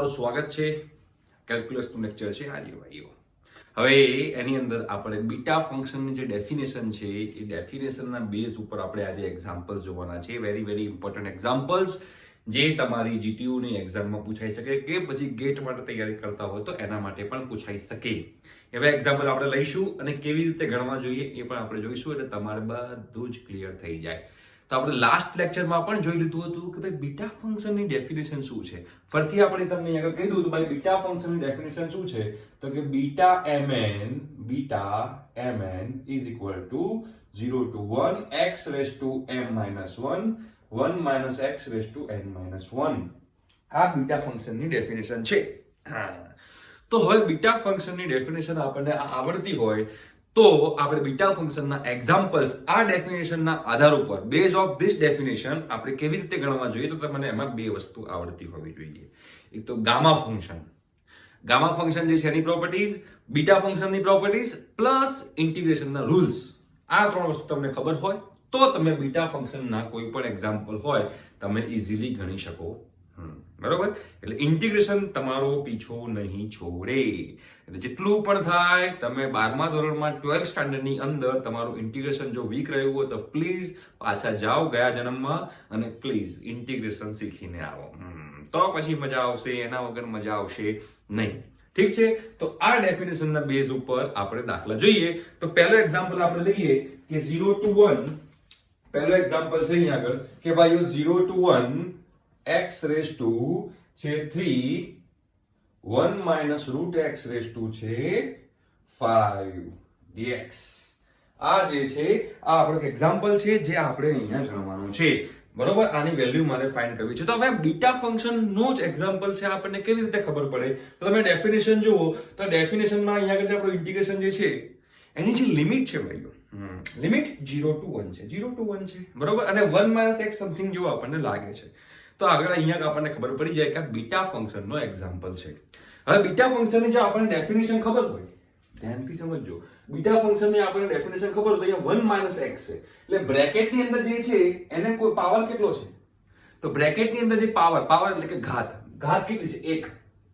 તમારું સ્વાગત છે કેલ્ક્યુલસનું લેક્ચર છે આજે ભાઈઓ. હવે એની અંદર આપણે બીટા ફંક્શનની જે ડેફિનેશન છે એ ડેફિનેશનના બેઝ ઉપર આપણે આજે એક્ઝામ્પલ્સ જોવાના છે. વેરી ઇમ્પોર્ટન્ટ એક્ઝામ્પલ્સ જે તમારી જીટીયુની એક્ઝામમાં પૂછાઈ શકે કે પછી ગેટ માટે તૈયારી કરતા હોય તો એના માટે પણ પૂછાઈ શકે. એવા એક્ઝામ્પલ આપણે લઈશું અને કેવી રીતે ગણવા જોઈએ એ પણ આપણે જોઈશું, એટલે તમારે બધું જ ક્લિયર થઈ જાય. તો આપણે લાસ્ટ લેક્ચરમાં પણ જોઈ લીધું હતું કે ભાઈ બીટા ફંક્શનની ડેફિનેશન શું છે. ફરીથી આપણે તમને આગળ કહી દઉં તો ભાઈ બીટા ફંક્શનની ડેફિનેશન શું છે, તો કે beta mn is equal to 0 to 1 x raised to m minus 1 1 minus x raised to n minus 1. આ બીટા ફંક્શનની ડેફિનેશન છે. તો હવે બીટા ફંક્શનની ડેફિનેશન આપણને આવડતી હોય તો આપણે બીટા ફંક્શનના એક્ઝામ્પલ્સ આ ડેફિનેશનના આધાર ઉપર બેઝ ઓફ ધીસ ડેફિનેશન આપણે કેવી રીતે ગણવા જોઈએ, તો તમને એમાં બે વસ્તુ આવડતી હોવી જોઈએ. એક તો ગામા ફંક્શન જે છે એની પ્રોપર્ટીઝ, બીટા ફંક્શનની પ્રોપર્ટીઝ પ્લસ ઇન્ટિગ્રેશનના રૂલ્સ. આ ત્રણ વસ્તુ તમને ખબર હોય તો તમે બીટા ફંક્શનના કોઈ પણ એક્ઝામ્પલ હોય તમે ઇઝીલી ગણી શકો. બરોબર, એટલે ઇન્ટિગ્રેશન તમારો પીછો નહીં છોડે. એટલે જેટલું પણ થાય તમે 12મા ધોરણમાં 12th સ્ટાન્ડર્ડની અંદર તમારું ઇન્ટિગ્રેશન જો વીક રહ્યું હોય તો પ્લીઝ પાછા જાઓ ગયા જન્મમાં અને પ્લીઝ ઇન્ટિગ્રેશન શીખીને આવો. તો પછી મજા આવશે, એના વગર મજા આવશે નહીં. ઠીક છે, તો આ ડેફિનેશનના બેઝ ઉપર આપણે દાખલા જોઈએ. તો પહેલો એક્ઝામ્પલ આપણે લઈએ કે 0 to 1. પહેલો એક્ઝામ્પલ છે અહીંયા આગળ કે ભાઈઓ 0 to 1 x raised to છે 3 1 minus root x raised to છે 5 dx. આ જે છે આ આપણો એક્ઝામ્પલ છે જે આપણે અહીંયા ગણવાનું છે. બરોબર, આની વેલ્યુ મારે ફાઇન્ડ કરવી છે. તો હવે બીટા ફંક્શન નો જ એક્ઝામ્પલ છે, આપણને કેવી રીતે ખબર પડે, તો તમે ડેફિનેશન જુઓ તો ડેફિનેશનમાં અહીંયા આગળ આપણું ઇન્ટિગ્રેશન જે છે એની જે લિમિટ છે ભાઈઓ, લિમિટ 0 to 1 છે, 0 to 1 છે. બરોબર, અને 1 minus x સમથિંગ જેવું આપણને લાગે છે. તો આગળ અહીંયા આપણને ખબર પડી જાય કે આ બીટા ફંક્શનનો એક્ઝામ્પલ છે. હવે બીટા ફંક્શનની જો આપણને ડેફિનેશન ખબર હોય, ધ્યાનથી સમજજો, બીટા ફંક્શનની આપણને ડેફિનેશન ખબર હોય તો અહીંયા 1 minus x છે, એટલે બ્રેકેટની અંદર જે છે એને કોઈ પાવર કેટલો છે, તો બ્રેકેટની અંદર જે પાવર એટલે કે ઘાત કેટલી છે 1.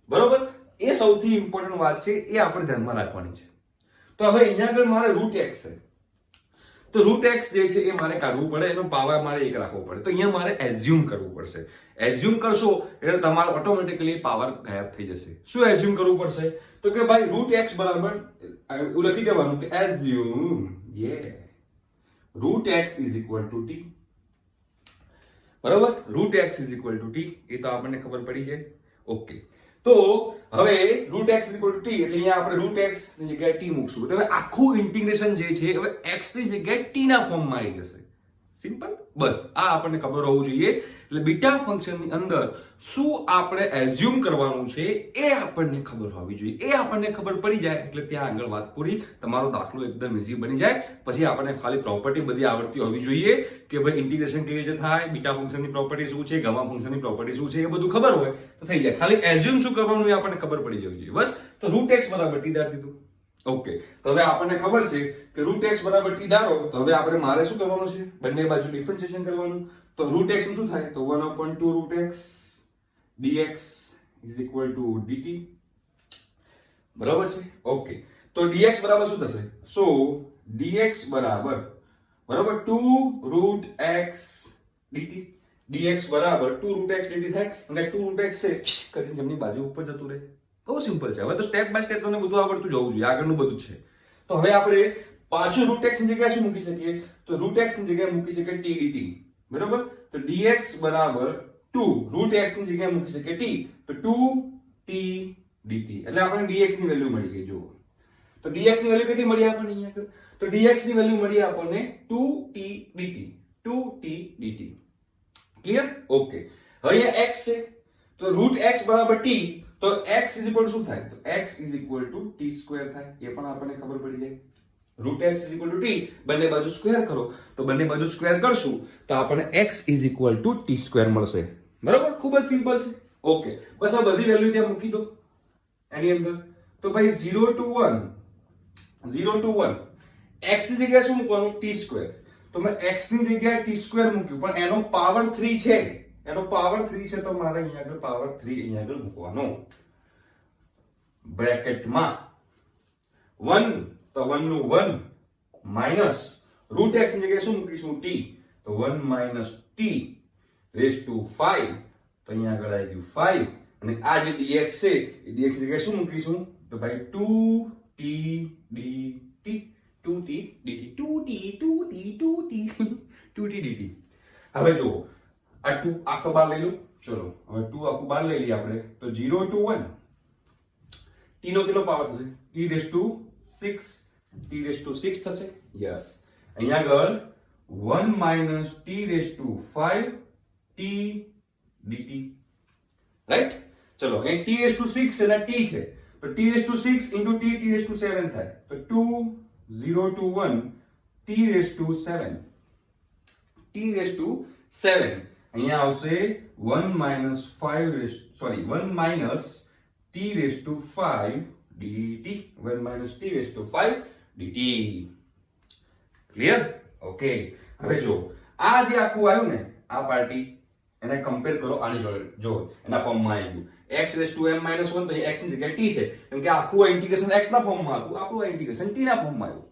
બરોબર, એ સૌથી ઇમ્પોર્ટન્ટ વાત છે, એ આપણે ધ્યાનમાં રાખવાની છે. તો હવે અહીંયા આગળ મારે રૂટ x છે, તો રૂટ x જે છે એ મારે કાઢવું પડે, એનો પાવર મારે 1 રાખવો પડે. તો અહીંયા મારે એઝ્યુમ કરવું પડશે. એઝ્યુમ કરશો એટલે તમારો ઓટોમેટિકલી પાવર ગાયબ થઈ જશે. શું એઝ્યુમ કરવું પડશે, તો કે ભાઈ રૂટ x બરાબર લખી દેવાનું કે assume root x is equal to t. બરાબર, root x is equal to t, એ તો આપણને ખબર પડી છે. ઓકે, તો હવે root x is equal to t એટલે અહીંયા આપણે રૂટ x ની જગ્યાએ t મૂકશું. એટલે હવે આખું ઇન્ટિગ્રેશન જે છે હવે x ની જગ્યાએ t ના ફોર્મમાં આવી જશે. સિમ્પલ, બસ આ આપણને ખબર હોવું જોઈએ. એટલે બીટા ફંક્શનની અંદર શું આપણે એઝ્યુમ કરવાનું છે એ આપણને ખબર હોવી જોઈએ. એ આપણને ખબર પડી જાય એટલે ત્યાં આગળ વાત પૂરી, તમારો દાખલો એકદમ ઈઝી બની જાય. પછી આપણને ખાલી પ્રોપર્ટી બધી આવડતી હોવી જોઈએ કે ભાઈ ઇન્ટિગ્રેશન કેવી રીતે થાય, બીટા ફંક્શનની પ્રોપર્ટી શું છે, ગામા ફંક્શનની પ્રોપર્ટી શું છે, એ બધું ખબર હોય તો થઈ જાય. ખાલી એઝ્યુમ શું કરવાનું એ આપણને ખબર પડી જવી જોઈએ. બસ, તો રૂટ x બરાબર t ધારી દીધું. ઓકે, તો હવે આપણને ખબર છે કે રૂટ x બરાબર t ધારો, તો હવે આપણે મારે શું કરવાનું છે, બંને બાજુ ડિફરન્શિએશન કરવાનું. તો રૂટ x નું શું થાય, તો 1/2 route x dx is equal to dt. બરાબર છે. ઓકે, તો dx બરાબર શું થશે, સો dx બરાબર 2 રૂટ x dt. dx બરાબર 2 રૂટ x dt થાય, અને 2 રૂટ x છે કરીને જમણી બાજુ ઉપર જતું રહે. બહુ સિમ્પલ છે. હવે તો સ્ટેપ બાય સ્ટેપ તમને બધું આવડતું જવું જોઈએ, આગળનું બધું છે. તો હવે આપણે પાછું રૂટ x ની જગ્યાએ શું મૂકી શકીએ, તો રૂટ x ની જગ્યાએ મૂકી શકીએ t dt. બરાબર, તો dx બરાબર 2 રૂટ x ની જગ્યાએ મૂકી શકીએ t, તો 2t dt. એટલે આપણને dx ની વેલ્યુ મળી ગઈ. જુઓ, તો dx ની વેલ્યુ કેટલી મળી આપણને અહીંયા આગળ, તો dx ની વેલ્યુ મળી આપણને 2t dt. 2t dt. Clear? Okay, હવે અહીંયા x છે, તો રૂટ x બરાબર t, તો x is equal to શું થાય, તો x is equal to t square થાય. એ પણ આપણને ખબર પડી જાય. Root x is equal to t, બંને બાજુ સ્ક્વેર કરો, તો બંને બાજુ સ્ક્વેર કરશું તો આપણને x is equal to t square મળશે. બરાબર, ખૂબ જ સિમ્પલ છે. ઓકે, બસ આ બધી વેલ્યુ ત્યાં મૂકી દો એની અંદર. તો ભાઈ 0 to 1 x ની જગ્યાએ શું મૂકવાનું, t સ્ક્વેર. તો મેં x ની જગ્યાએ t સ્ક્વેર મૂક્યું, પણ એનો પાવર 3 છે એનો પાવર 3 છે તો મારે અહીંયા આગળ પાવર 3 અહીંયા આગળ મૂકવાનો બ્રેકેટમાં 1 તો 1 નું 1 માઈનસ રૂટ x ની જગ્યાએ શું મૂકીશું t તો 1 માઈનસ t રેઝ ટુ 5 તો અહીંયા આગળ આવી ગયું 5 અને આ જે dx છે એ dx ની જગ્યાએ શું મૂકીશું તો ભાઈ 2t dt 2t dt 2t 2t 2t 2t dt હવે જો આ 2 આખો બાર લઈ લો ચલો હવે 2 આખું બાર લઈ લઈએ આપણે તો 0 to 1 t નો કેટલો પાવર થશે t raise to 6 t raise to 6 થશે યસ અહીંયા આગળ 1 minus t raise to 5 t dt right ચલો અહીં t રેઝ ટુ 6 અને t છે તો t raise to 6 into t raise to 7 થાય તો 2 0 to 1 t raise to 7 t raise to 7 અહીંયા આવશે 1 minus t raise to 5 dt 1 minus t raise to 5 dt clear okay હવે જો આ જે આખું આવ્યું ને આ પાર્ટી એને કમ્પેર કરો આની જોડે જો એના ફોર્મમાં આવી ગયું x raise to m minus 1 તો અહીં x ની જગ્યાએ t છે કેમ કે આખું આ ઇન્ટિગ્રેશન x ના ફોર્મમાં હતું આપણું આ ઇન્ટિગ્રેશન t ના ફોર્મમાં આવ્યું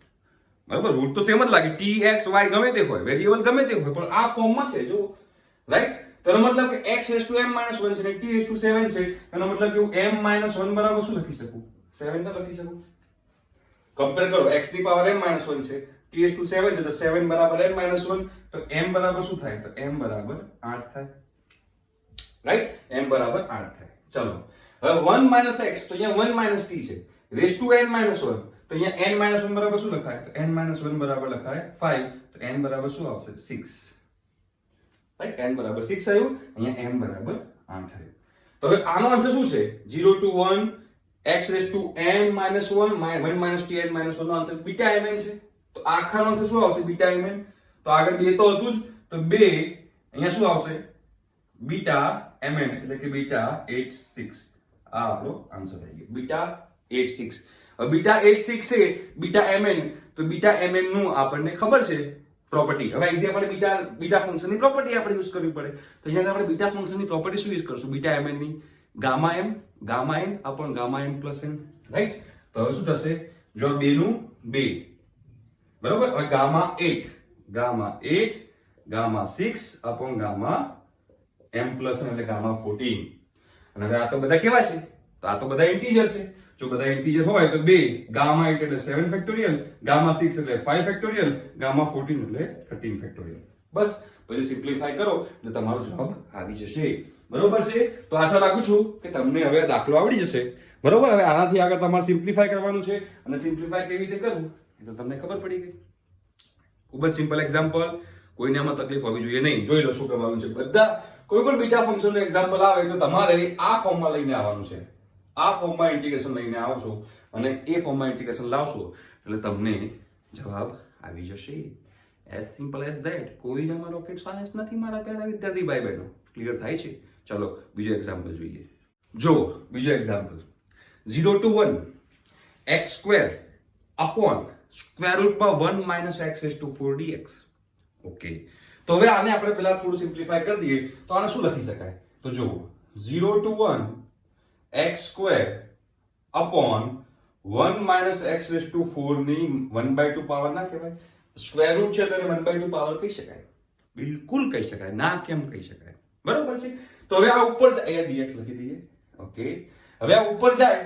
બરાબર રૂટ તો સેમ જ લાગે t x y ગમે તે હોય વેરિયેબલ ગમે તે હોય પણ આ ફોર્મમાં છે જો રાઈટ તો એનો મતલબ કે x raise to m minus 1 છે ને t રેઝ ટુ 7 છે એનો મતલબ કે હું m માઈનસ 1 બરાબર શું લખી શકું 7 ન લખી શકું કમ્પેર કરો x ની પાવર m માઈનસ 1 છે t રેઝ ટુ 7 છે તો 7 બરાબર m માઈનસ 1 તો m બરાબર શું થાય તો m બરાબર 8 થાય રાઈટ m બરાબર 8 થાય ચલો હવે 1 માઈનસ x તો અહીંયા 1 માઈનસ t છે રેઝ ટુ n માઈનસ 1 તો અહીંયા n માઈનસ 1 બરાબર શું લખાય તો n માઈનસ 1 બરાબર લખાય 5 તો n બરાબર શું આવશે 6 રાઈટ n બરાબર 6 આવ્યું અહીંયા m બરાબર 8 આવ્યું તો હવે આનો આન્સર શું છે 0 to 1 x raise to n minus 1 1 minus t n minus 1 નો આન્સર બીટા mn છે તો આખાનો આન્સર શું આવશે બીટા mn તો આગળ બે તો હતું જ તો બે અહીંયા શું આવશે બીટા mn એટલે કે બીટા 86 આ આપણો આન્સર થઈ ગયો બીટા 86 હવે બીટા 86 છે બીટા mn તો બીટા mn નું આપણને ખબર છે પ્રોપર્ટી હવે અહીંથી આપણે બીટા ફંક્શનની પ્રોપર્ટી આપણે યુઝ કરવી પડે તો અહીંયા આપણે બીટા ફંક્શનની પ્રોપર્ટી શું યુઝ કરશું બીટા mn ની gamma n upon gamma m plus n right તો હવે શું થશે જો બે નું 2 બરોબર હવે gamma 8 gamma 6 upon gamma m plus n એટલે ગામા 14 અને હવે આ તો બધા કેવા છે તો આ તો બધા ઇન્ટીજર છે જો બધા ઇન્ટીજર હોય તો 2 ગામા 8 એટલે 7 ફેક્ટોરિયલ ગામા 6 એટલે 5 ફેક્ટોરિયલ ગામા 14 એટલે 13 ફેક્ટોરિયલ બસ પછી સિમ્પ્લિફાય કરો એટલે તમારો જવાબ આવી જશે બરોબર છે તો આશા રાખું છું કે તમને હવે આ દાખલો આવડી જશે બરોબર હવે આનાથી આગળ તમારે સિમ્પ્લિફાય કરવાનું છે અને સિમ્પ્લિફાય કેવી રીતે કરવું એ તો તમને ખબર પડી ગઈ ખૂબ જ સિમ્પલ એક્ઝામ્પલ કોઈને આમાં તકલીફ હોવી જોઈએ નહીં જોઈ લો શું કરવાનું છે બધા કોઈ પણ બીટા ફંક્શનનું એક્ઝામ્પલ આવે તો તમારે આ ફોર્મમાં લઈને આવવાનું છે આ ફોર્મમાં ઇન્ટિગ્રેશન લઈને આવશો અને એ ફોર્મમાં ઇન્ટિગ્રેશન લાવશો એટલે તમને જવાબ આવી જશે એઝ સિમ્પલ એઝ ધેટ કોઈ જ આમાં રોકેટ સાયન્સ નથી મારા પ્યારા વિદ્યાર્થી ભાઈ બહેનો ક્લિયર થાય છે ચલો બીજો એક્ઝામ્પલ જોઈએ જો બીજો example 0 to 1 x square upon square રૂટમાં 1 minus x raise to 4 dx okay તો હવે આને આપણે પહેલા થોડું સિમ્પ્લિફાય કરી દઈએ તો આને શું લખી શકાય તો જો 0 to 1 x square upon 1 minus x raise to 4 ની 1/2 પાવર ના કહેવાય સ્ક્વેર રૂટ છે તો 1/2 પાવર કહી શકાય બિલકુલ કહી શકાય ના કેમ કહી શકાય બરાબર છે તો હવે આ ઉપર અહીંયા dx લખી દઈએ ઓકે હવે આ ઉપર જાય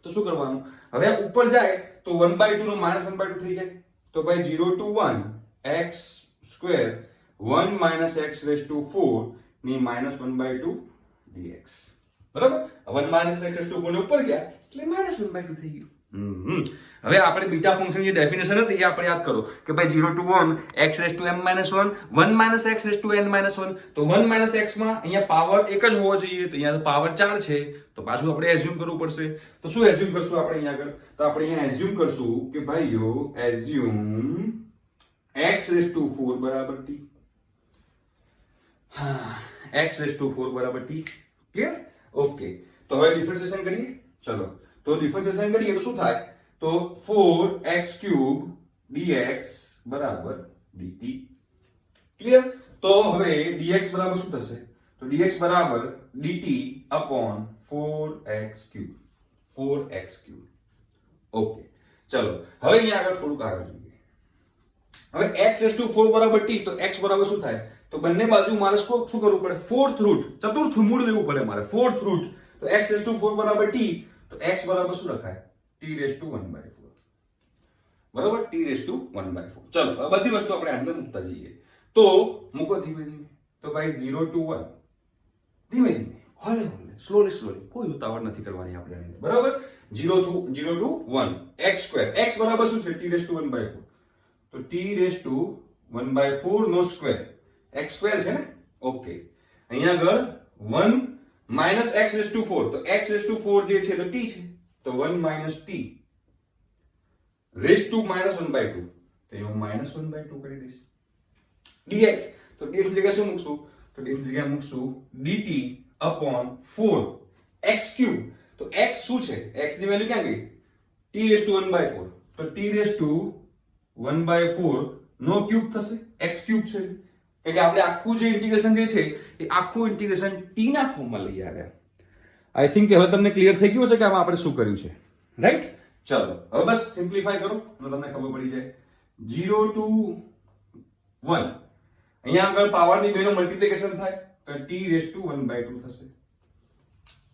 તો શું કરવાનું હવે આ ઉપર જાય તો 1/2 નો -1/2 થઈ જાય તો ભાઈ 0 to 1 x square 1 minus x raise to 4 ની -1/2 dx બરાબર 1 માઇનસ x રેઝ ટુ 4 ની ઉપર ગયા એટલે -1/2 થઈ ગયું હવે આપણે બીટા ફંક્શન જે ડેફિનેશન હતી એ આપણે યાદ કરો કે ભાઈ 0 to 1 x raise to m - 1 1 minus x raise to n - 1 તો 1 માઇનસ x માં અહીંયા પાવર એક જ હોવો જોઈએ તો અહીંયા પાવર 4 છે તો પાછું આપણે એઝ્યુમ કરવું પડશે તો શું એઝ્યુમ કરશું આપણે અહીંયા આગળ તો આપણે અહીંયા એઝ્યુમ કરશું કે ભાઈઓ એઝ્યુમ x રેઝ ટુ 4 બરાબર t x રેઝ ટુ 4 બરાબર t ક્લિયર ઓકે તો હવે ડિફરન્શિએશન કરીએ ચલો તો ડિફરન્શિએશન કરીએ તો શું થાય તો 4x³ dx બરાબર dt ક્લિયર તો હવે dx બરાબર શું થશે તો તો dx બરાબર dt upon 4x cube. 4x cube. Okay, ચલો હવે અહીંયા આગળ થોડુંક આગળ જોઈએ. હવે x raised to 4 બરાબર t, તો x બરાબર શું થાય? તો બંને બાજુ મારે શું કરવું પડે? ફોર્થ રૂટ, ચતુર્થ મૂળ લેવું પડે મારે, ફોર્થ રૂટ. તો x raised to 4 બરાબર t, તો x બરાબર શું લખાય? t raised to 1/4. બરાબર, t raised to 1/4. ચલો હવે બધી વસ્તુ આપણે અંદર મૂકતા જઈએ. તો મૂકો ધીમે ધીમે. તો ભાઈ 0 to 1, ધીમે ધીમે, હળે હળે, સ્લોલી, કોઈ ઉતાવળ નથી કરવાની આપણે આની અંદર. બરાબર, 0 to 1 x સ્ક્વેર. x બરાબર શું છે? t raised to 1/4. તો t raised to 1/4 નો સ્ક્વેર, x સ્ક્વેર છે ને? ઓકે, અહીંયા આગળ 1 minus x raised to 4, તો x raised to 4 જે છે તો t છે, તો 1 minus t raised to -1/2, તો હું -1/2 કરી દઈશ. dx, તો dx ની જગ્યાએ શું મૂકશું? તો dx ની જગ્યાએ મૂકશું dt upon 4 x cube. તો x શું છે? x ની વેલ્યુ ક્યાં ગઈ? t raised to 1/4, તો t raised to 1/4 નો ક્યુબ થશે, x ક્યુબ છે. એટલે આપણે આખું જે ઇન્ટિગ્રેશન જે છે એ આખું ઇન્ટિગ્રેશન t ના ફોર્મમાં લઈ આવ્યા. આઈ થિંક હવે તમને ક્લિયર થઈ ગયું હશે કે આમાં આપણે શું કર્યું છે, રાઈટ? ચલો હવે બસ સિમ્પ્લિફાય કરો તો તમને ખબર પડી જાય. 0 to 1, અહીંયા આગળ પાવરની બેનો મલ્ટીપ્લિકેશન થાય તો t raised to 1/2 થશે.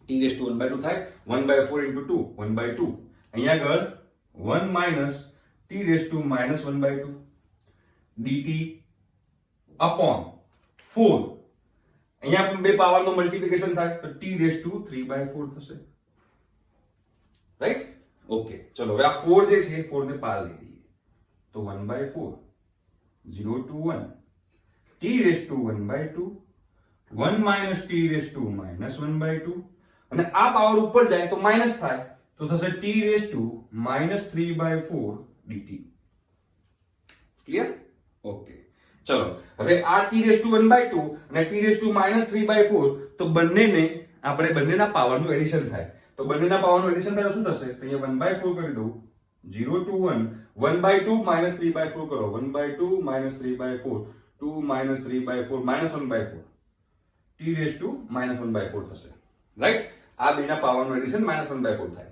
t raised to 1/2 થાય, 1/4 into 2, 1/2. અહીંયા આગળ 1 minus t raised to -1/2 dt upon 4. અહીંયા પણ બે પાવરનું મલ્ટીપ્લિકેશન થાય તો t raised to 3/4 થશે, રાઈટ? ઓકે, ચલો હવે આ 4 જે છે 4 ને પાર લઈ લઈએ. તો 1/4, 0 to 1, t raised to 1/2, 1 minus t raised to -1/2, અને આ પાવર ઉપર જાય તો માઈનસ થાય તો થશે t raised to -3/4 dt. Clear? Okay, ચલો હવે આ t raised to 1/2 અને t raised to -3/4, તો બંનેને આપણે બંનેના પાવરનું એડિશન થાય. તો બંનેના પાવરનું એડિશન થાય તો શું થશે? તો અહીંયા 1/4 કરી દઉં, 0 to 1, 1/2 -3/4 કરો, 1/2 -3/4, 2 -3/4 -1/4, t raised to -1/4 થશે, રાઈટ? આ બેના પાવરનું એડિશન -1/4 થાય.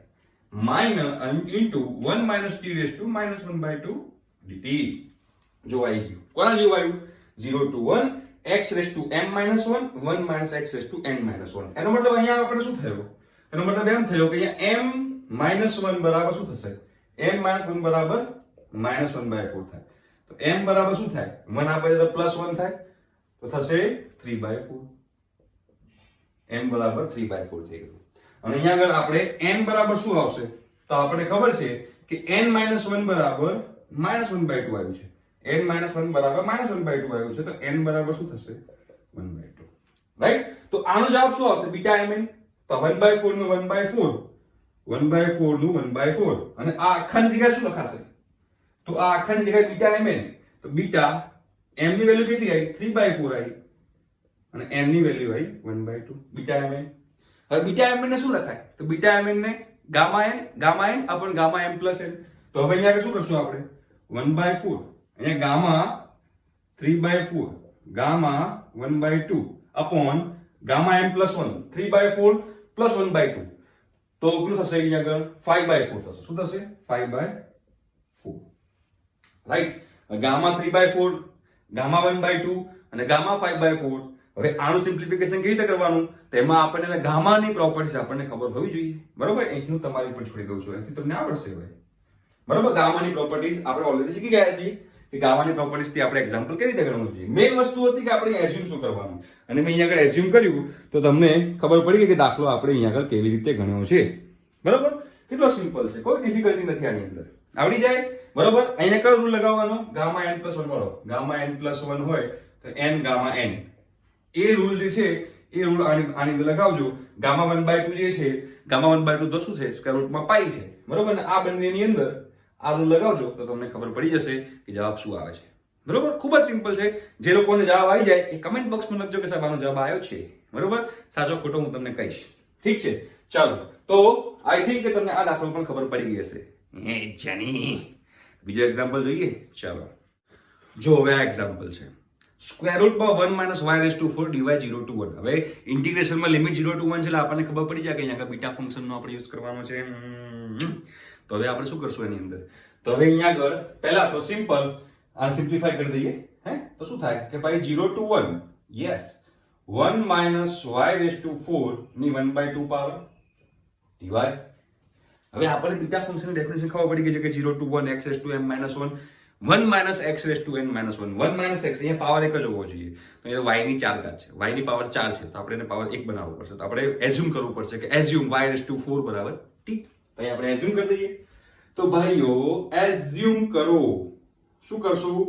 into 1 minus t raised to -1/2 dt. જો આવી ગયું. કોના જેવું આવ્યું? 0 to 1 x raised to m-1, 1 minus x raised to n-1. એનો મતલબ અહીંયા આપણે શું થયું? એનો મતલબ એમ થયો કે અહીંયા m-1 બરાબર શું થશે? m-1 બરાબર -1/4 થાય. તો m બરાબર શું થાય? 1 આપે તો +1 થાય, તો થશે 3/4. m બરાબર 3/4 થઈ ગયું. અને અહીંયા આગળ આપણે n બરાબર શું આવશે? તો આપણે ખબર છે કે n-1 બરાબર -1/2 આવ્યું છે. n-1 બરાબર -1/2 આવ્યું છે, તો n બરાબર શું થશે? 1/2, રાઈટ? તો આનો જવાબ શું આવશે? Beta mn. તો 1/4 નું 1/4, 1/4 નું 1/4, અને આ આખાની જગ્યાએ શું લખાશે? તો આ આખાની જગ્યાએ બીટા mn. તો બીટા m ની વેલ્યુ કેટલી આવી? 3/4 આવી, અને n ની વેલ્યુ આવી 1/2, બીટા mn. હવે બીટા mn ને શું લખાય? તો બીટા mn ને gamma n upon gamma m plus n. તો હવે અહીંયા શું કરશું આપણે? 1/4, અહીંયા gamma 3/4, gamma 1/2 upon gamma m plus 1, 3/4 plus 1/2, તો કેટલું થશે? અહીંયા આગળ 5/4 થશે. શું થશે? 5/4, રાઈટ? ગામા 3/4, ગામા 1/2 અને ગામા 5/4. હવે આનું સિમ્પ્લિફિકેશન કેવી રીતે કરવાનું? તેમાં આપણને ગામાની પ્રોપર્ટીઝ આપણને ખબર હોવી જોઈએ, બરોબર? અહીં હું તમારી ઉપર છોડી દઉં છું, અહીંથી તમને આવડશે હવે, બરોબર? ગામાની પ્રોપર્ટીઝ આપણે ઓલરેડી શીખી ગયા છીએ કે ગામાની પ્રોપર્ટીઝ થી આપણે એક્ઝામ્પલ કેવી રીતે ગણવું જોઈએ. મેઇન વસ્તુ હતી કે આપણે એઝ્યુમ શું કરવાનું, અને મેં અહીંયા આગળ એઝ્યુમ કર્યું તો તમને ખબર પડી કે દાખલો આપણે અહીંયા આગળ કેવી રીતે ગણ્યો છે, બરોબર? કેટલો સિમ્પલ છે, કોઈ ડિફિકલ્ટી નથી આની અંદર, આવડી જાય, બરોબર? અહીંયા કયો રૂલ લગાવવાનો? ગામા n plus 1 વાળો. ગામા n plus 1 હોય તો n ગામા n, એ રૂલ જે છે એ રૂલ આની અંદર લગાવજો. ગામા 1/2 જે છે, ગામા 1/2 તો શું છે? સ્ક્વેર રૂટમાં પાઈ છે, બરોબર? ને આ બંનેની અંદર આ રૂલ લગાવજો તો તમને ખબર પડી જશે કે જવાબ શું આવે છે, બરોબર? ખૂબ જ સિમ્પલ છે. જે લોકોને જવાબ આવી જાય એ કમેન્ટ બોક્સમાં લખજો કે સાહેબ આનો જવાબ આવ્યો છે, બરોબર? સાચો ખોટો હું તમને કહીશ, ઠીક છે? ચાલો, તો આઈ થિંક કે તમને આ દાખલો પણ ખબર પડી ગઈ હશે. જાની બીજો એક્ઝામ્પલ જોઈએ. ચાલો, જો હવે આ એક્ઝામ્પલ છે. સ્ક્વેર રૂટમાં 1 minus y raise to 4 dy 0 to 1. હવે ઇન્ટિગ્રેશનમાં લિમિટ 0 ટુ 1 છે એટલે આપણને ખબર પડી જાય કે અહીંયા બીટા ફંક્શનનો આપણે યુઝ કરવાનો છે. તો હવે આપણે શું કરશું એની અંદર? તો હવે અહીંયા આગળ પહેલા તો સિમ્પલ આ સિમ્પ્લિફાઈ કરી દઈએ. તો શું થાય કે ભાઈ 0 to 1, yes, 1 minus y raise to 4 ની 1/2 પાવર ડીવાય. હવે આપણને બીટા ફંક્શનની ડેફિનેશન ખબર પડી ગઈ છે કે 0 to 1 x raise to m - 1 1 minus x raise to n - 1 1 minus x, અહીંયા પાવર એક જ હોવો જોઈએ. તો અહીંયા y ની 4 ઘાત છે, y ની પાવર 4 છે, તો આપણે એને પાવર 1 બનાવવો પડશે. તો આપણે એઝ્યુમ કરવું પડશે કે એઝ્યુમ y રેસ ટુ 4 બરાબર t. તો અહીંયા આપણે એઝ્યુમ કરી દઈએ. તો ભાઈઓ એઝ્યુમ કરો, શું કરશું?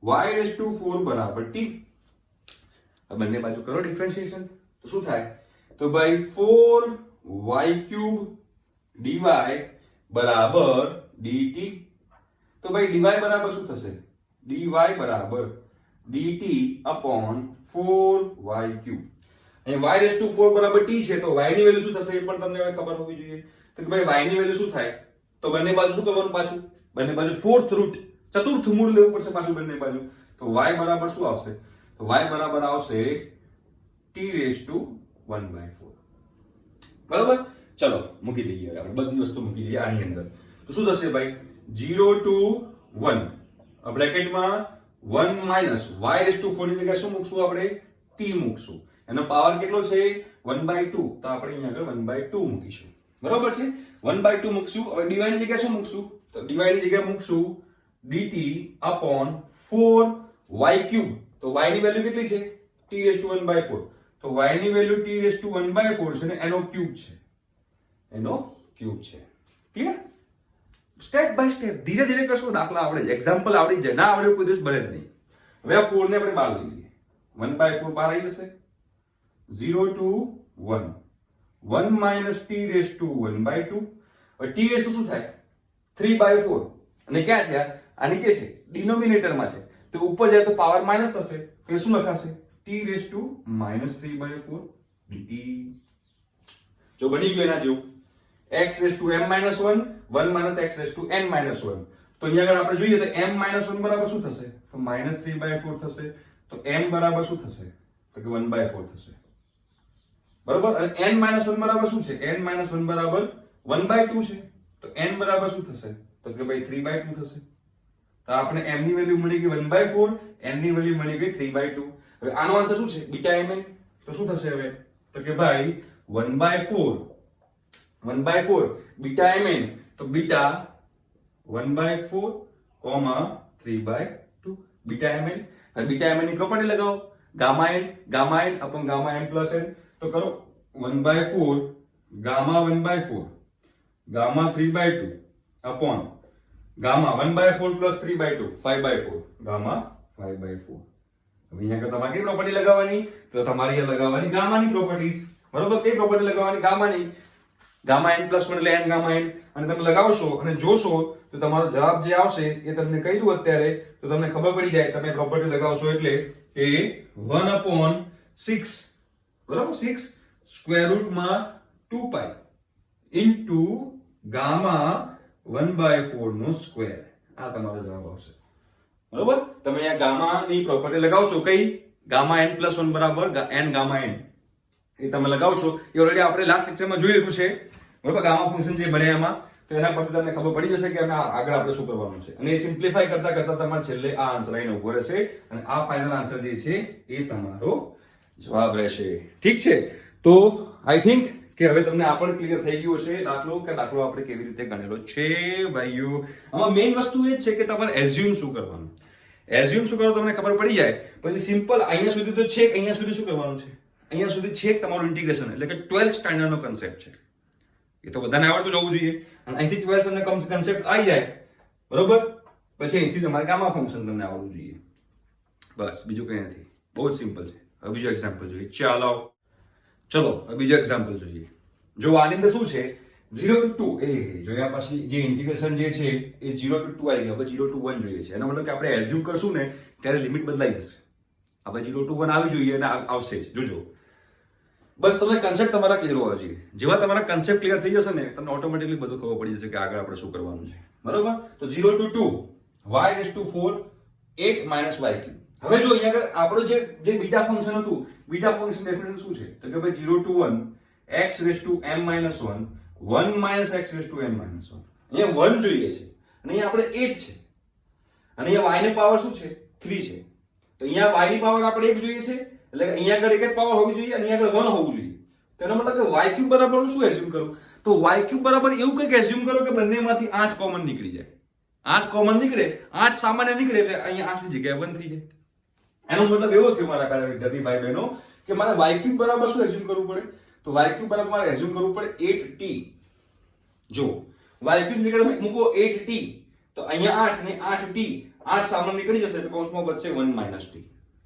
y રેસ ટુ 4 બરાબર t. બંને બાજુ કરો ડિફરન્શિએશન, તો શું થાય? તો ભાઈ 4y³ dy બરાબર dt. તો ભાઈ dy બરાબર શું થશે? dy બરાબર dt upon 4y³. અહીંયા y રેસ ટુ 4 બરાબર t છે, તો y ની વેલ્યુ શું થશે એ પણ તમને હવે ખબર હોવી જોઈએ. તો કે ભાઈ y ની વેલ્યુ શું થાય? તો બંને બાજુ શું કરવાનું પાછું? બંને બાજુ ફોર્થ રૂટ, ચતુર્થ મૂળ લેવું પડશે પાછું બંને બાજુ. તો y બરાબર શું આવશે? તો y બરાબર આવશે t રેસ ટુ 1/4. બરાબર? ચલો મૂકી દઈએ, આપણે બધી વસ્તુ મૂકી દઈએ આની અંદર. તો શું થશે ભાઈ? 0 ટુ 1 બ્રેકેટમાં 1 માઇનસ y રેસ ટુ 4 ની જગ્યાએ શું મૂકશું આપણે? t મૂકશું. એનો પાવર કેટલો છે? 1/2. તો આપણે અહીંયા આગળ 1/2 મૂકીશું. બરાબર છે? 1/2 મૂકશું. હવે dy ની જગ્યાએ શું મૂકશું? તો dy ની જગ્યાએ મૂકશું dt upon 4y³. તો y ની વેલ્યુ કેટલી છે? t raise two 1/4. તો y ની વેલ્યુ t રેસ ટુ 1/4 છે ને એનો ક્યુબ છે. એનો ક્યુબ છે. ક્લિયર? સ્ટેપ બાય સ્ટેપ ધીરે ધીરે કરશો, દાખલા આવડે જ, એક્ઝામ્પલ આવડી જાય. ના આવડે કોઈ દિવસ બને જ નહીં. હવે આ 4 ને આપણે બહાર લઈ લઈએ. 1/4 બહાર આવી જશે. 0 to 1 1 minus t raise to 1/2. હવે t રેસ ટુ શું થાય? 3/4. અને ક્યાં છે? આ નીચે છે, ડિનોમિનેટરમાં છે. તો ઉપર જાય તો પાવર માઇનસ થશે, તો શું લખાશે? t raise two -3/4 dt. જો બની ગયું એના જેવું. x raise to m - 1 1 minus x raise to n - 1. તો અહીંયા આગળ આપણે જોઈએ તો m - 1 બરાબર શું થશે? તો -3/4 થશે. તો m બરાબર શું થશે? તો કે 1/4 થશે. બરાબર? અને n - 1 બરાબર શું છે? n - 1 બરાબર 1/2 છે. તો n બરાબર શું થશે? તો કે ભાઈ 3/2 થશે. તો આપણે m ની વેલ્યુ મળી ગઈ 1/4, n ની વેલ્યુ મળી ગઈ 3/2. હવે આનો આન્સર શું છે? Beta mn. તો શું થશે હવે? તો કે ભાઈ 1/4 બીટા mn. તો બીટા 1/4, 3/2 બીટા mn. હવે બીટા mn ની પ્રોપર્ટી લગાવો. Gamma n upon gamma n plus n. તો કરો 1/4 gamma 1/4 gamma 3/2 upon gamma 1/4 plus 3/2 5/4 gamma 5/4. હવે અહીંયા તમારે કઈ પ્રોપર્ટી લગાવવાની? તો તમારે અહીંયા લગાવવાની ગામાની પ્રોપર્ટીઝ. બરોબર? કઈ પ્રોપર્ટી લગાવવાની? ગામાની. ગામા n plus 1 એટલે n ગામા n. અને તમે લગાવશો અને જોશો તો તમારો જવાબ જે આવશે એ તમને કહી દઉં અત્યારે, તો તમને ખબર પડી જાય. તમે પ્રોપર્ટી લગાવશો એટલે એ 1/6, બરાબર, 6 સ્ક્વેર રૂટમાં 2π ઇન્ટુ ગામા 1/4 નો સ્ક્વેર. આ તમારો જવાબ આવશે. બરોબર? તમે અહીંયા ગામા ની પ્રોપર્ટી લગાવશો, કઈ? ગામા n plus 1 બરાબર n ગામા n. એ તમે લગાવશો. એ ઓલરેડી આપણે લાસ્ટ લેક્ચરમાં જોઈ લીધું છે. બરોબર? ગામા ફંક્શન જે ભણ્યા એમાં. તો એના પરથી તમને ખબર પડી જશે કે આગળ આપણે શું કરવાનું છે. અને એ સિમ્પ્લિફાઈ કરતા કરતા તમારે છેલ્લે આ આન્સર આવીને ઉભો રહેશે અને આ ફાઇનલ આન્સર જે છે એ તમારો જવાબ રહેશે. ઠીક છે? તો આઈ થિંક કે હવે તમને આ પણ ક્લિયર થઈ ગયું હશે દાખલો આપણે કેવી રીતે ગણેલો છે ભાઈઓ. આમાં મેઇન વસ્તુ એ જ છે કે તમારે એઝ્યુમ શું કરવાનું. એઝ્યુમ શું કરવાનું તમને ખબર પડી જાય પછી સિમ્પલ અહીંયા સુધી તો છેક અહીંયા સુધી શું કરવાનું છે? અહીંયા સુધી છેક તમારું ઇન્ટિગ્રેશન, એટલે કે 12th સ્ટાન્ડર્ડ નો કન્સેપ્ટ છે. એ તો બધાને આવડતું જવું જોઈએ. અને અહીંથી 12th સ્ટાન્ડર્ડ કન્સેપ્ટ આવી જાય, બરોબર, પછી અહીંથી તમારે ગામા ફંક્શન તમને આવડવું જોઈએ. બસ બીજું કંઈ નથી. બહુ જ સિમ્પલ છે. હવે બીજો એક્ઝામ્પલ જોઈએ. ચલો હવે બીજો એક્ઝામ્પલ જોઈએ. જો આની અંદર શું છે? 0 to 2 એ જોયા પછી જે ઇન્ટિગ્રેશન જે છે એ 0 to 2 આવી ગયું. હવે 0 to 1 જોઈએ છે. એનો મતલબ કે આપણે એઝ્યુમ કરશું ને ત્યારે લિમિટ બદલાઈ જશે. હવે 0 to 1 આવી જોઈએ અને આવશે જ. જોજો બસ તમને કન્સેપ્ટ તમારા ક્લિયર હોવા જોઈએ. જેવા તમારા કન્સેપ્ટ ક્લિયર થઈ જશે ને તમને ઓટોમેટિકલી બધું ખબર પડી જશે કે આગળ આપણે શું કરવાનું છે. બરોબર? તો 0 to 2 y raised to 4 8 minus y cube. હવે જો અહીંયા આગળ આપણો જે બીટા ફંક્શન હતું, બીટા ફંક્શન ડેફિનેશન શું છે? તો કે ભાઈ 0 to 1 x raised to m minus 1 1 minus x raised to m minus 1. અહીંયા 1 જોઈએ છે અને અહીંયા આપણે 8 છે અને અહીંયા y ની પાવર શું છે? 3 છે. તો અહીંયા y ની પાવર આપણે 1 જોઈએ છે, એટલે કે અહીંયા આગળ એક જ પાવર હોવી જોઈએ અને અહીંયા આગળ 1 હોવું જોઈએ. તો એનો મતલબ કે y ક્યુબ બરાબર શું એઝ્યુમ કરું? તો y ક્યુબ બરાબર એવું કંઈક એઝ્યુમ કરો કે બંનેમાંથી 8 કોમન નીકળી જાય. 8 કોમન નીકળે, 8 સામાન્ય નીકળે એટલે અહીંયા 8 ની જગ્યાએ 1 થઈ જાય. એનો મતલબ એવો થયો મારા પ્યારા વિદ્યાર્થી ભાઈ બહેનો કે મારે y ક્યુબ બરાબર શું એઝ્યુમ કરવું પડે? તો y ક્યુબ બરાબર મારે એઝ્યુમ કરવું પડે 8t. જો y ક્યુબ ની જગ્યાએ મૂકો 8t તો અહીંયા 8 ને 8t 8 સામાન્ય નીકળી જશે તો કૌંસમાં બચશે 1 minus t.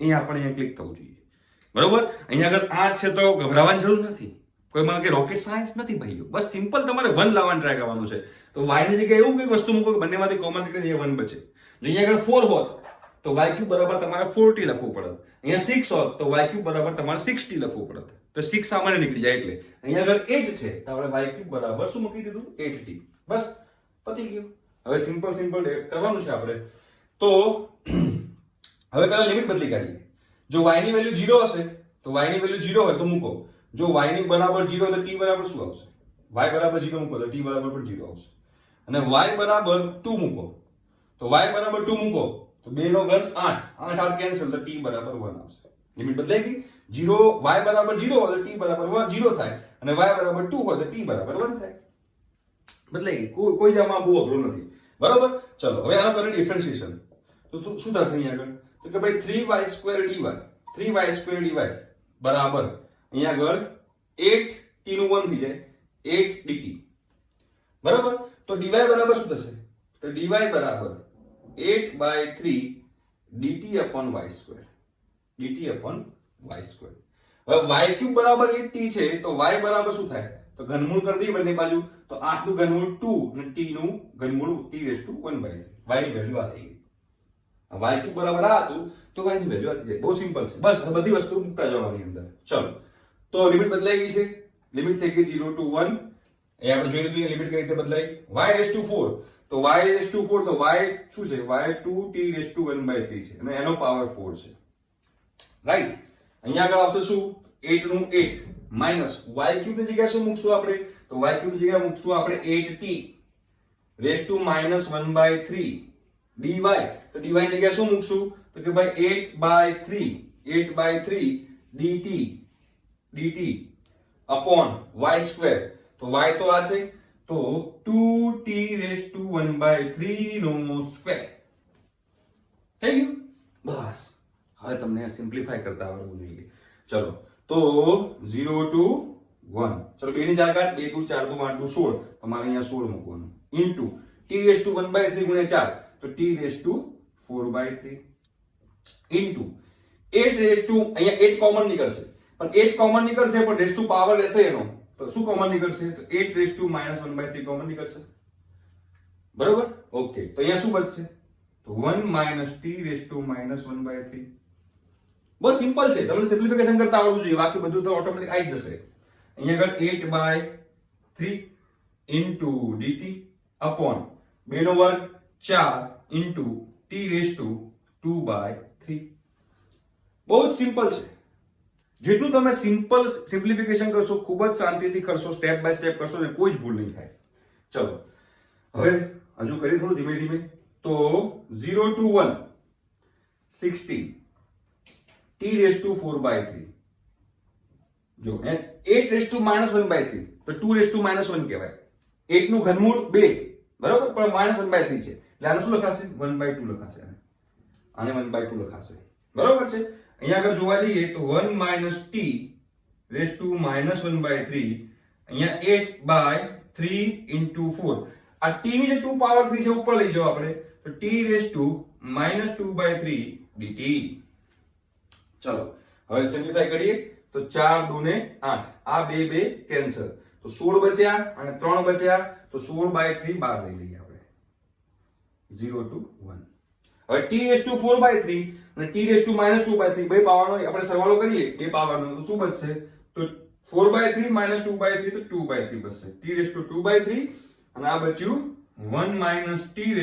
અહીંયા આપણે અહીંયા ક્લિક થવું જોઈએ. બરોબર? અહીંયા આગળ 8 છે તો ગભરાવાની જરૂર નથી. કોઈ મને કે રોકેટ સાયન્સ નથી ભાઈઓ, બસ સિમ્પલ તમારે 1 લાવવાનું ટ્રાય કરવાનું છે. તો y ની જગ્યાએ એવું કઈ વસ્તુ મૂકો કે બંનેમાંથી કોમન નીકળે એ 1 બચે. જો અહીંયા આગળ 4 હોત તો y ક્યુબ બરાબર તમારે 4t લખવું પડે. અહીંયા 6 હોત તો y ક્યુબ બરાબર તમારે 6t લખવું પડે. તો 6 સામાન્ય નીકળી જાય એટલે અહીંયા આગળ 8 છે તો આપણે y ક્યુબ બરાબર શું મૂકી દીધું? 8t. બસ પતી ગયું. હવે સિમ્પલ કરવાનું છે આપણે. તો હવે પહેલા લિમિટ બદલી કાઢીએ. જો y ની વેલ્યુ 0 હશે તો y ની વેલ્યુ 0 હોય તો મૂકો. જો y ની બરાબર 0 તો t બરાબર શું આવશે? y બરાબર 0 મૂકો તો t બરાબર પણ 0 આવશે. અને y બરાબર 2 મૂકો તો y બરાબર 2 મૂકો તો 2 નો ઘન 8 8 કેન્સલ તો t બરાબર 1 આવશે. લિમિટ બદલાઈ ગઈ. 0 y બરાબર 0 હોય તો t બરાબર 0 થાય અને y બરાબર 2 હોય તો t બરાબર 1 થાય. બદલાઈ ગઈ. કોઈ જામાં બહુ અઘરું નથી. બરોબર? ચલો હવે આનો કરીએ ડિફરન્શિએશન. તો શું થશે અહીંયા આગળ? તો કે ભાઈ 3y² dy 3y² dy બરાબર અહીંયા આગળ 8t નું 1 થઈ જાય 8 dt. બરાબર? તો dy બરાબર શું થશે? તો dy બરાબર 8/3 dt upon y². dt upon y². હવે y ક્યુબ બરાબર 8t છે તો y બરાબર શું થાય? તો ઘનમૂળ કરી દઈએ બંને બાજુ તો 8 નું ઘનમૂળ 2 અને t નું ઘનમૂળ t⁻⁴ y ની વેલ્યુ આ થઈ ગઈ. y ક્યુબ બરાબર આ હતું તો y ની વેલ્યુ આ થઈ જાય. બહુ સિમ્પલ છે. બસ બધી વસ્તુ મૂકતા જવાની અંદર. ચલો તો લિમિટ બદલાઈ ગઈ છે. લિમિટ થઈ ગઈ 0 to 1. એ આપણે જોઈ લીધું લિમિટ કઈ રીતે બદલાઈ. y⁴ તો y⁴ તો y શું છે? y2t⁻⁴ છે અને એનો પાવર 4 છે. રાઈટ? અહીંયા આગળ આવશે શું? 8 નું 8 માઈનસ y ક્યુબ ની જગ્યાએ શું મૂકશું આપણે? તો y ક્યુબ ની જગ્યાએ મૂકશું આપણે 8t⁻⁻⁴ dy. તો dy ની જગ્યાએ શું મૂકશું? તો કે ભાઈ 8/3 dt upon y². તો y તો આ છે તો 2t⁻⁴ નો સ્ક્વેર. થઈ ગયું? બસ હવે તમને સિમ્પ્લિફાય કરતા આવડવું જોઈએ. ચલો તો 0 to 1. ચલો 2 ની 4 ઘાત 2 × 4 = 8 × 16. તમારે અહીંયા 16 મૂકવાનું ઇન્ટુ t⁻⁴ ગુણ્યા 4 તો t⁻⁴/3 ઇન્ટુ 8 અહીંયા 8 કોમન નીકળશે પણ 8 કોમન નીકળશે પણ રેઝ ટુ પાવર રહેશે એનો તો શું કોમન નીકળશે? તો 8⁻⁻⁴ કોમન નીકળશે. બરોબર? ઓકે તો અહીંયા શું બચશે? તો 1 - t⁻⁻⁴. બહુ સિમ્પલ છે. તમને સિમ્પ્લિફિકેશન કરતા આવડવું જોઈએ. બાકી બધું તો ઓટોમેટિક આવી જશે. અહીંયા આગળ 8/3 ઇન્ટુ dt અપોન 2 નો વર્ગ 4 ઇન્ટુ t⁻²/3. બહુ જ સિમ્પલ છે. જેટલું તમે સિમ્પ્લિફિકેશન કરશો, ખૂબ જ શાંતિથી કરશો, સ્ટેપ બાય સ્ટેપ કરશો ને કોઈ જ ભૂલ નહીં થાય. ચલો હવે હજુ કરી થોડું ધીમે ધીમે. તો 0 to 1 16 t⁻⁴/3. જો 8⁻⁻⁴ તો 2⁻⁻1 કહેવાય. 8 નું ઘનમૂળ 2 બરાબર પણ -1/3 છે એટલે આને શું લખાશે? 1/2 લખાશે. આને 1/2 લખાશે. બરાબર છે? અહીંયા આગળ જોવા જઈએ તો 1 - t⁻⁻⁴ અહીંયા 8/3 × 4. આ t ની જે 2 પાવર 3 છે ઉપર લઈ જાઓ આપણે તો t⁻⁻2/3 dt. ચલો હવે સિમ્પ્લિફાય કરીએ તો 4 × 2 = 8. આ 2 કેન્સલ તો 16 બચ્યા અને 3 બચ્યા તો 16/3 બહાર લઈ લઈએ આપણે. 0 to 1. હવે t⁻⁴/3 અને t⁻⁻2/3 બે પાવરનો આપણે સરવાળો કરીએ બે પાવરનો તો શું બચશે? તો 4/3 - 2/3 તો 2/3 બચશે. t⁻²/3 અને આ બચ્યું 1 - t⁻⁻⁴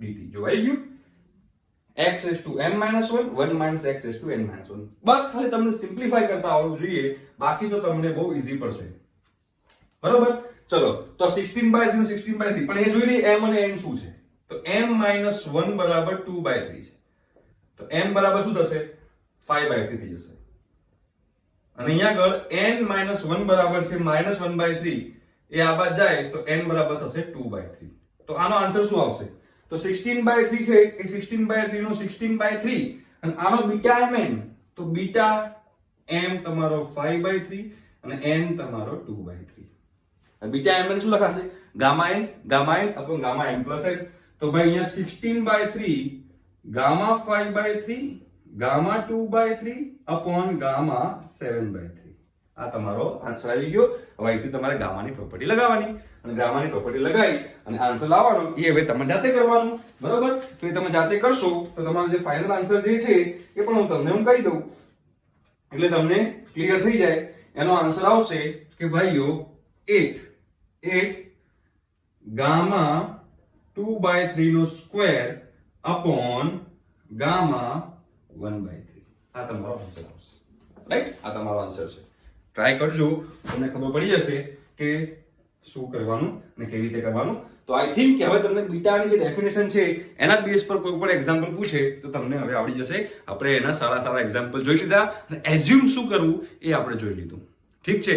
dt. જો આવી ગયું? x raise to m minus 1 1 minus x raise to n minus 1. બસ ખાલી તમને સિમ્પ્લિફાય કરતા આવડવું જોઈએ, બાકી તો તમને બહુ ઈઝી પડશે. બરોબર? ચલો તો 16/3 નું 16/3 પણ એ જોઈ લઈએ m અને n શું છે. તો m માઇનસ 1 બરાબર 2/3 છે. તો m બરાબર શું થશે? 5/3 થઈ જશે. અને અહીંયા આગળ n માઇનસ 1 બરાબર છે માઇનસ 1/3, એ આ બાદ જાય તો n બરાબર થશે 2/3. તો આનો આન્સર શું આવશે? તો 16/3 છે એ 16/3 નો 16/3 અને આનો બીટા mn, તો બીટા m તમારો 5/3 અને n તમારો 2/3. બીટા mn શું લખાશે? ગામા n અથવા ગામા m પ્લસ n. તો ભાઈ અહીંયા 16/3 ગામા 5/3 ગામા 2/3 અપોન ગામા 7/3. આ તમારો આન્સર આવી ગયો. હવે અહીંથી તમારે ગામાની પ્રોપર્ટી લગાવવાની અને ગામાની પ્રોપર્ટી લગાવી અને આન્સર લાવવાનો. એ હવે તમે જાતે કરવાનું. બરોબર? તો એ તમે જાતે કરશો તો તમારો જે ફાઇનલ આન્સર જે છે એ પણ હું કહી દઉં એટલે તમને ક્લિયર થઈ જાય. એનો આન્સર આવશે કે ભાઈઓ 8 ગામા 2/3 નો સ્ક્વેર અપોન ગામા 1/3. આ તમારો આન્સર આવશે. રાઈટ? આ તમારો આન્સર છે. ટ્રાય કરજો, તમને ખબર પડી જશે કે શું કરવાનું અને કેવી રીતે કરવાનું. તો આઈ થિંક કે હવે તમને બીટાની જે ડેફિનેશન છે એના બેઝ પર કોઈ પણ એક્ઝામ્પલ પૂછે તો તમને હવે આવડી જશે. આપણે એના સારા એક્ઝામ્પલ જોઈ લીધા અને એઝ્યુમ શું કરવું એ આપણે જોઈ લીધું. ઠીક છે?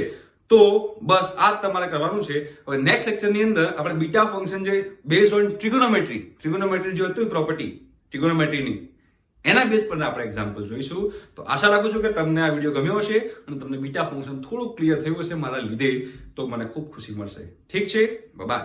તો બસ આ જ તમારે કરવાનું છે. હવે નેક્સ્ટ લેક્ચરની અંદર આપણે બીટા ફંક્શન જે બેઝ ઓન ટ્રિગોનોમેટ્રી જે હતું પ્રોપર્ટી ટ્રિગોનોમેટ્રીની, એના બેઝ પર આપણે એક્ઝામ્પલ જોઈશું. તો આશા રાખું છું કે તમને આ વિડીયો ગમ્યો હશે અને તમને બીટા ફંક્શન થોડું ક્લિયર થયું હશે મારા લીધે. તો મને ખૂબ ખુશી મળશે. ઠીક છે? બાય.